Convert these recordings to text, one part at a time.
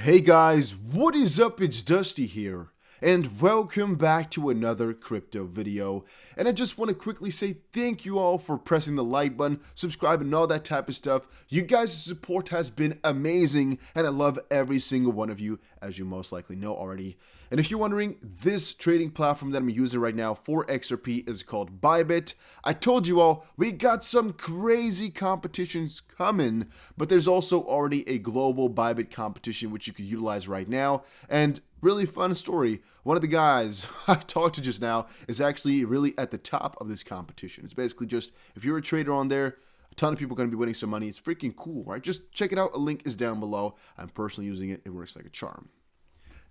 Hey guys, what is up? It's Dusty here, and welcome back to another crypto video. And I just want to quickly say thank you all for pressing the like button, subscribing, and all that type of stuff. You guys' support has been amazing, and I love every single one of you, as you most likely know already. And if you're wondering, this trading platform that I'm using right now for XRP is called BITRUE. I told you all, we got some crazy competitions coming, but there's also already a global BITRUE competition which you could utilize right now. And really fun story, one of the guys I talked to just now is actually really at the top of this competition. It's basically just, if you're a trader on there, a ton of people are going to be winning some money. It's freaking cool, right? Just check it out. A link is down below. I'm personally using it. It works like a charm.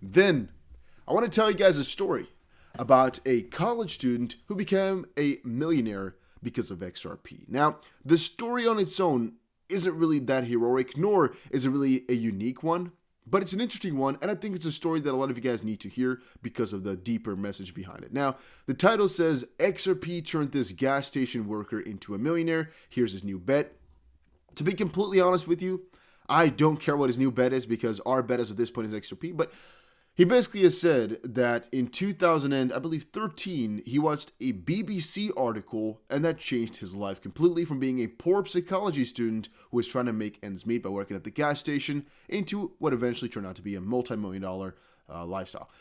Then, I want to tell you guys a story about a college student who became a millionaire because of XRP. Now, the story on its own isn't really that heroic, nor is it really a unique one, but it's an interesting one, and I think it's a story that a lot of you guys need to hear because of the deeper message behind it. Now, the title says, XRP turned this gas station worker into a millionaire. Here's his new bet. To be completely honest with you, I don't care what his new bet is because our bet as of this point is XRP, but he basically has said that in 2013, he watched a BBC article and that changed his life completely from being a poor psychology student who was trying to make ends meet by working at the gas station into what eventually turned out to be a multi-million-dollar lifestyle.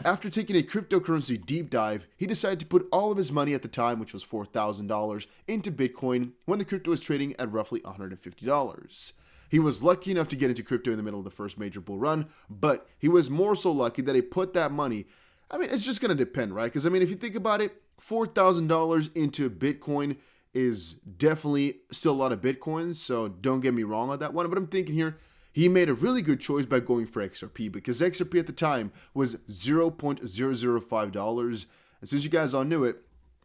After taking a cryptocurrency deep dive, he decided to put all of his money at the time, which was $4,000, into Bitcoin when the crypto was trading at roughly $150. He was lucky enough to get into crypto in the middle of the first major bull run, but he was more so lucky that he put that money. I mean, it's just going to depend, right? Because, I mean, if you think about it, $4,000 into Bitcoin is definitely still a lot of Bitcoins, so don't get me wrong on that one. But I'm thinking here, he made a really good choice by going for XRP because XRP at the time was $0.005. And since you guys all knew it,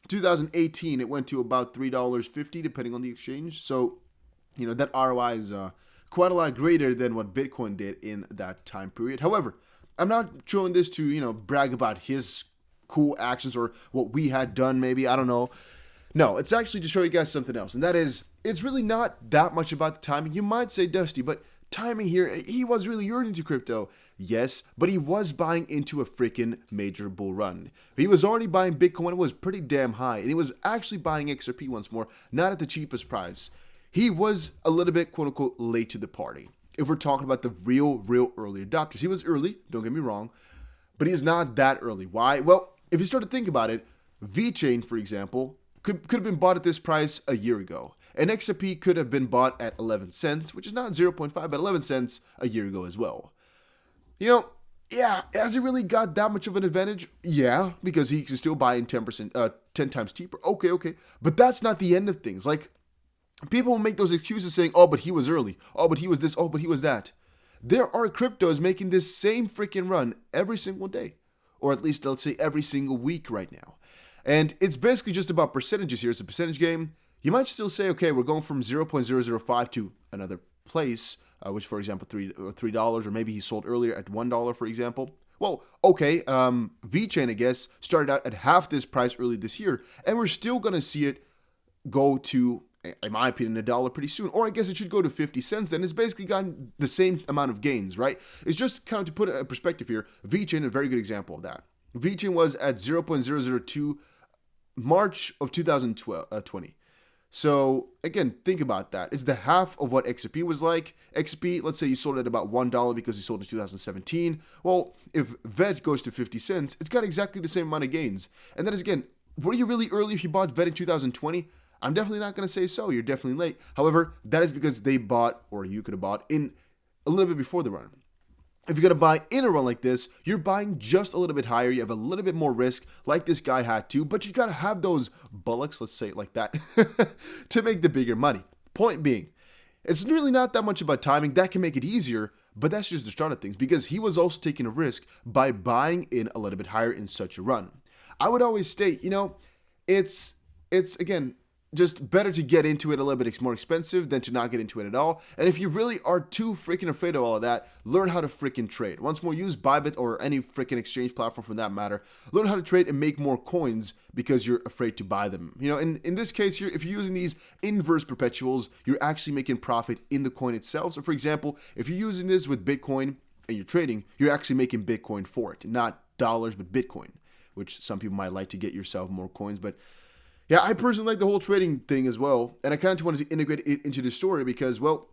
2018, it went to about $3.50, depending on the exchange. So, you know, that ROI is quite a lot greater than what Bitcoin did in that time period. However, I'm not showing this to, you know, brag about his cool actions or what we had done maybe, I don't know. No, it's actually to show you guys something else, and that is, it's really not that much about the timing. You might say, Dusty, but timing here, he was really early into crypto. Yes, but he was buying into a freaking major bull run. He was already buying Bitcoin when it was pretty damn high, and he was actually buying XRP once more, not at the cheapest price. He was a little bit, quote unquote, late to the party. If we're talking about the real early adopters. He was early, don't get me wrong, but he's not that early. Why? Well, if you start to think about it, VeChain, for example, could have been bought at this price a year ago. And XRP could have been bought at 11 cents, which is not 0.5, but 11 cents a year ago as well. You know, yeah, has he really got that much of an advantage? Yeah, because he can still buy in 10 times cheaper. Okay. But that's not the end of things. Like, people will make those excuses saying, oh, but he was early. Oh, but he was this. Oh, but he was that. There are cryptos making this same freaking run every single day. Or at least, let's say, every single week right now. And it's basically just about percentages here. It's a percentage game. You might still say, okay, we're going from 0.005 to another place, which, for example, $3, or maybe he sold earlier at $1, for example. Well, okay, VeChain, I guess, started out at half this price early this year, and we're still going to see it go to, in my opinion, $1 pretty soon. Or I guess it should go to 50 cents. Then it's basically gotten the same amount of gains, right? It's just kind of to put it in perspective here. VeChain, a very good example of that. VeChain was at 0.002 March of 2020. So again, think about that. It's the half of what XRP was like. XRP, let's say you sold it at about $1 because you sold in 2017. Well, if VET goes to 50 cents, it's got exactly the same amount of gains. And that is, again, were you really early if you bought VET in 2020? I'm definitely not going to say so. You're definitely late. However, that is because they bought, or you could have bought, in a little bit before the run. If you're going to buy in a run like this, you're buying just a little bit higher. You have a little bit more risk like this guy had to, but you got to have those bullocks, let's say it like that, to make the bigger money. Point being, it's really not that much about timing. That can make it easier, but that's just the start of things because he was also taking a risk by buying in a little bit higher in such a run. I would always state, you know, it's again, just better to get into it a little bit more expensive than to not get into it at all. And if you really are too freaking afraid of all of that, learn how to freaking trade. Once more, use Bybit or any freaking exchange platform for that matter. Learn how to trade and make more coins because you're afraid to buy them. You know, in this case here, if you're using these inverse perpetuals, you're actually making profit in the coin itself. So for example, if you're using this with Bitcoin, and you're trading, you're actually making Bitcoin for it. Not dollars, but Bitcoin, which some people might like to get yourself more coins. But yeah, I personally like the whole trading thing as well. And I kind of wanted to integrate it into the story because, well,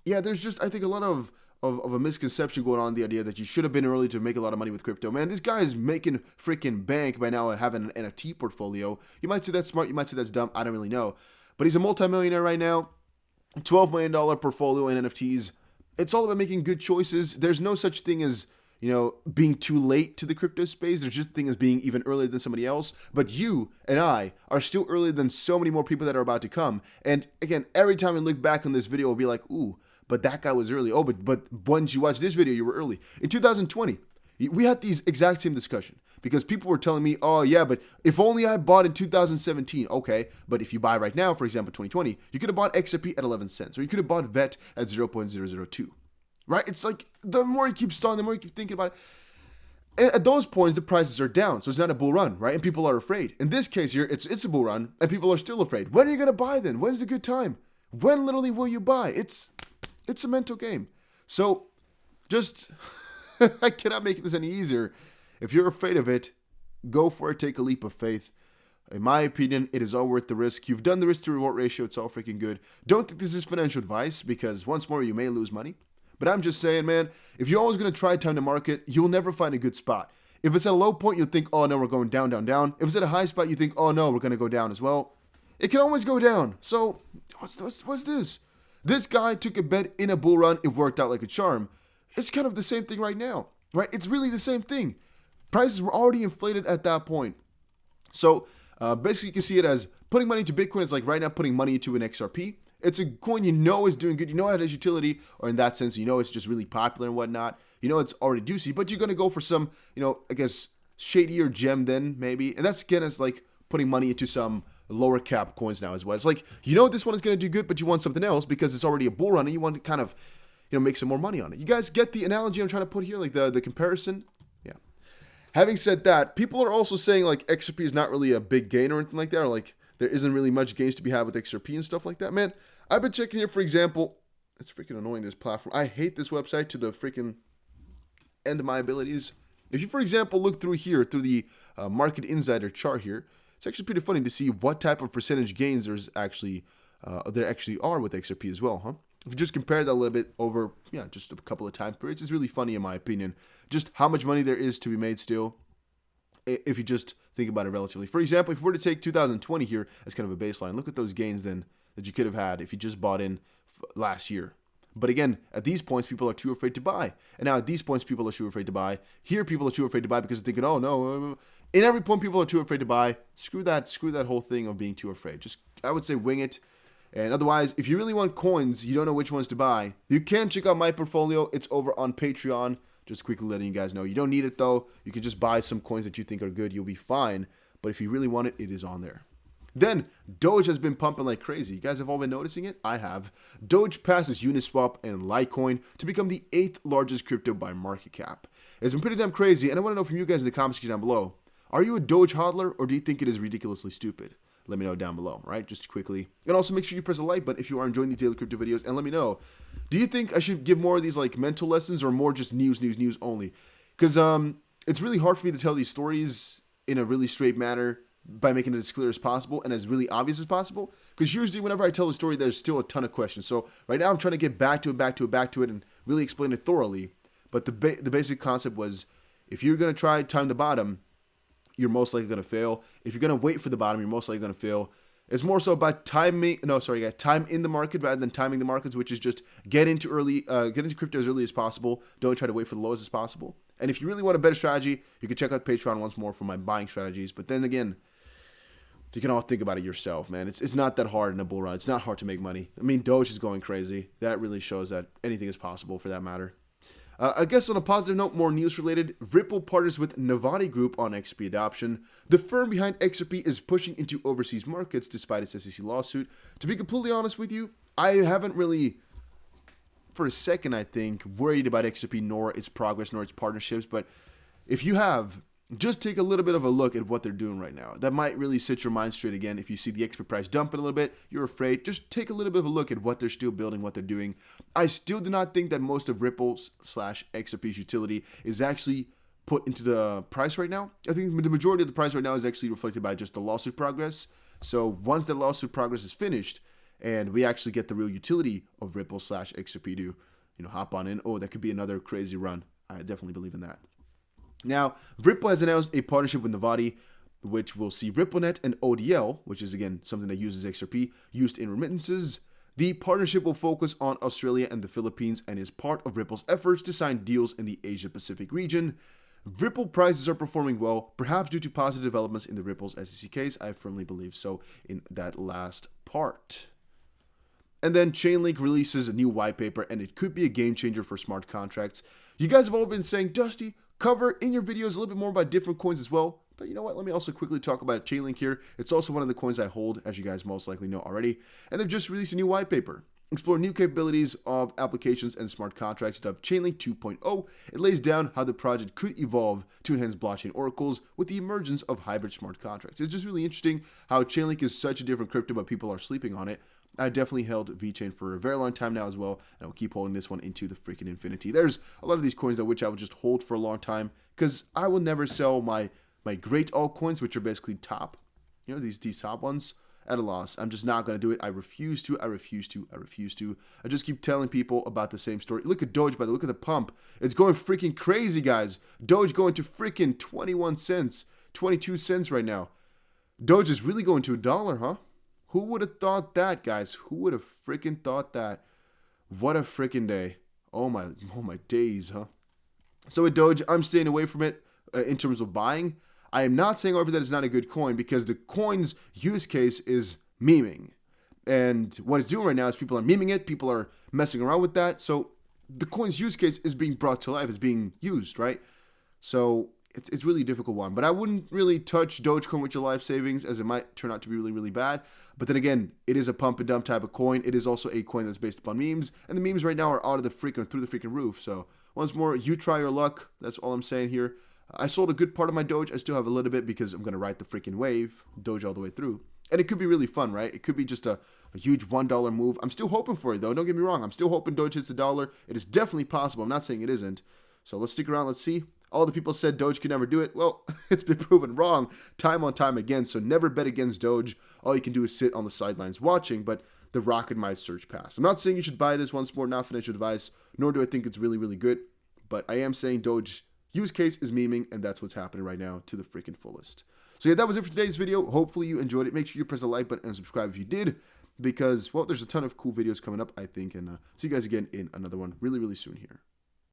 yeah, there's just, I think, a lot of a misconception going on in the idea that you should have been early to make a lot of money with crypto. Man, this guy is making freaking bank by now having an NFT portfolio. You might say that's smart, you might say that's dumb, I don't really know. But he's a multimillionaire right now, $12 million portfolio in NFTs. It's all about making good choices. There's no such thing as, being too late to the crypto space. There's just a thing as being even earlier than somebody else. But you and I are still earlier than so many more people that are about to come. And again, every time we look back on this video, we'll be like, ooh, but that guy was early. Oh, but once you watch this video, you were early. In 2020, we had these exact same discussion because people were telling me, oh yeah, but if only I bought in 2017. Okay, but if you buy right now, for example, 2020, you could have bought XRP at 11 cents, or you could have bought VET at 0.002. Right? It's like the more you keep stalling, the more you keep thinking about it. At those points, the prices are down, so it's not a bull run, right? And people are afraid. In this case here, it's a bull run, and people are still afraid. When are you gonna buy then? When's the good time? When literally will you buy? It's a mental game. So just I cannot make this any easier. If you're afraid of it, go for it. Take a leap of faith. In my opinion, it is all worth the risk. You've done the risk to reward ratio. It's all freaking good. Don't think this is financial advice because once more, you may lose money. But I'm just saying, man, if you're always going to try time to market, you'll never find a good spot. If it's at a low point, you'll think, oh no, we're going down, down, down. If it's at a high spot, you think, oh no, we're going to go down as well. It can always go down. So what's this? This guy took a bet in a bull run. It worked out like a charm. It's kind of the same thing right now, right? It's really the same thing. Prices were already inflated at that point. So basically, you can see it as putting money into Bitcoin is like right now putting money into an XRP. It's a coin you know is doing good. You know it has utility, or in that sense, you know it's just really popular and whatnot. You know it's already juicy, but you're going to go for some, I guess, shadier gem then maybe. And that's again as like putting money into some lower cap coins now as well. It's like, this one is going to do good, but you want something else because it's already a bull run and you want to kind of, make some more money on it. You guys get the analogy I'm trying to put here, like the comparison? Yeah. Having said that, people are also saying like XRP is not really a big gain or anything like that, or like there isn't really much gains to be had with XRP and stuff like that. Man, I've been checking here, for example, it's freaking annoying, this platform. I hate this website to the freaking end of my abilities. If you, for example, look through here, through the Market Insider chart here, it's actually pretty funny to see what type of percentage gains there actually are with XRP as well, huh? If you just compare that a little bit over, just a couple of time periods, it's really funny in my opinion, just how much money there is to be made still, if you just think about it relatively. For example, if we were to take 2020 here as kind of a baseline, look at those gains then that you could have had if you just bought in last year. But again, at these points, people are too afraid to buy. And now at these points, people are too afraid to buy. Here, people are too afraid to buy because they're thinking, oh no. In every point, people are too afraid to buy. Screw that whole thing of being too afraid. Just, I would say, wing it. And otherwise, if you really want coins, you don't know which ones to buy, you can check out my portfolio. It's over on Patreon. Just quickly letting you guys know. You don't need it though. You can just buy some coins that you think are good. You'll be fine. But if you really want it, it is on there. Then, Doge has been pumping like crazy. You guys have all been noticing it? I have. Doge passes Uniswap and Litecoin to become the 8th largest crypto by market cap. It's been pretty damn crazy, and I want to know from you guys in the comments section down below. Are you a Doge hodler, or do you think it is ridiculously stupid? Let me know down below, right? Just quickly. And also make sure you press the like button if you are enjoying the daily crypto videos, and let me know. Do you think I should give more of these like mental lessons, or more just news only? Because it's really hard for me to tell these stories in a really straight manner, by making it as clear as possible and as really obvious as possible. Because usually whenever I tell a story, there's still a ton of questions. So right now I'm trying to get back to it and really explain it thoroughly. But the basic concept was, if you're going to try time the bottom, you're most likely going to fail. If you're going to wait for the bottom, you're most likely going to fail. It's more so about time in the market rather than timing the markets, which is just get into crypto as early as possible. Don't try to wait for the lowest as possible. And if you really want a better strategy, you can check out Patreon once more for my buying strategies. But then again, you can all think about it yourself, man. It's not that hard in a bull run. It's not hard to make money. I mean, Doge is going crazy. That really shows that anything is possible for that matter. I guess on a positive note, more news related, Ripple partners with Novati Group on XRP adoption. The firm behind XRP is pushing into overseas markets despite its SEC lawsuit. To be completely honest with you, I haven't really, for a second, I think, worried about XRP nor its progress nor its partnerships. But if you have, just take a little bit of a look at what they're doing right now. That might really set your mind straight again. If you see the XRP price dumping a little bit, you're afraid, just take a little bit of a look at what they're still building, what they're doing. I still do not think that most of Ripple/XRP's utility is actually put into the price right now. I think the majority of the price right now is actually reflected by just the lawsuit progress. So once the lawsuit progress is finished and we actually get the real utility of Ripple/XRP to, hop on in, that could be another crazy run. I definitely believe in that. Now, Ripple has announced a partnership with Navati, which will see RippleNet and ODL, which is again something that uses XRP, used in remittances. The partnership will focus on Australia and the Philippines and is part of Ripple's efforts to sign deals in the Asia-Pacific region. Ripple prices are performing well, perhaps due to positive developments in the Ripple's SEC case. I firmly believe so in that last part. And then Chainlink releases a new white paper, and it could be a game changer for smart contracts. You guys have all been saying, Dusty, cover in your videos a little bit more about different coins as well. But you know what? Let me also quickly talk about Chainlink here. It's also one of the coins I hold, as you guys most likely know already. And they've just released a new white paper. Explore new capabilities of applications and smart contracts dubbed Chainlink 2.0. It lays down how the project could evolve to enhance blockchain oracles with the emergence of hybrid smart contracts. It's just really interesting how Chainlink is such a different crypto, but people are sleeping on it. I definitely held VeChain for a very long time now as well, and I will keep holding this one into the freaking infinity. There's a lot of these coins that which I will just hold for a long time because I will never sell my great altcoins, which are basically top, these top ones, at a loss. I'm just not going to do it. I refuse to. I just keep telling people about the same story. Look at Doge, by the way. Look at the pump. It's going freaking crazy, guys. Doge going to freaking 21 cents, 22 cents right now. Doge is really going to $1, huh? Who would have thought that, guys? Who would have freaking thought that? What a freaking day. Oh my days, huh? So with Doge, I'm staying away from it in terms of buying. I am not saying, however, that it's not a good coin because the coin's use case is memeing. And what it's doing right now is people are memeing it. People are messing around with that. So the coin's use case is being brought to life. It's being used, right? So it's really a difficult one. But I wouldn't really touch Dogecoin with your life savings as it might turn out to be really, really bad. But then again, it is a pump and dump type of coin. It is also a coin that's based upon memes. And the memes right now are through the freaking roof. So once more, you try your luck. That's all I'm saying here. I sold a good part of my Doge. I still have a little bit because I'm going to ride the freaking wave, Doge all the way through. And it could be really fun, right? It could be just a huge $1 move. I'm still hoping for it, though. Don't get me wrong. I'm still hoping Doge hits $1. It is definitely possible. I'm not saying it isn't. So let's stick around. Let's see. All the people said Doge could never do it. Well, it's been proven wrong time on time again. So never bet against Doge. All you can do is sit on the sidelines watching, but the rocket might surge past. I'm not saying you should buy this. Once more, not financial advice, nor do I think it's really, really good. But I am saying Doge use case is memeing, and that's what's happening right now to the freaking fullest. So yeah, that was it for today's video. Hopefully you enjoyed it. Make sure you press the like button and subscribe if you did, because, well, there's a ton of cool videos coming up, I think, and see you guys again in another one really, really soon here.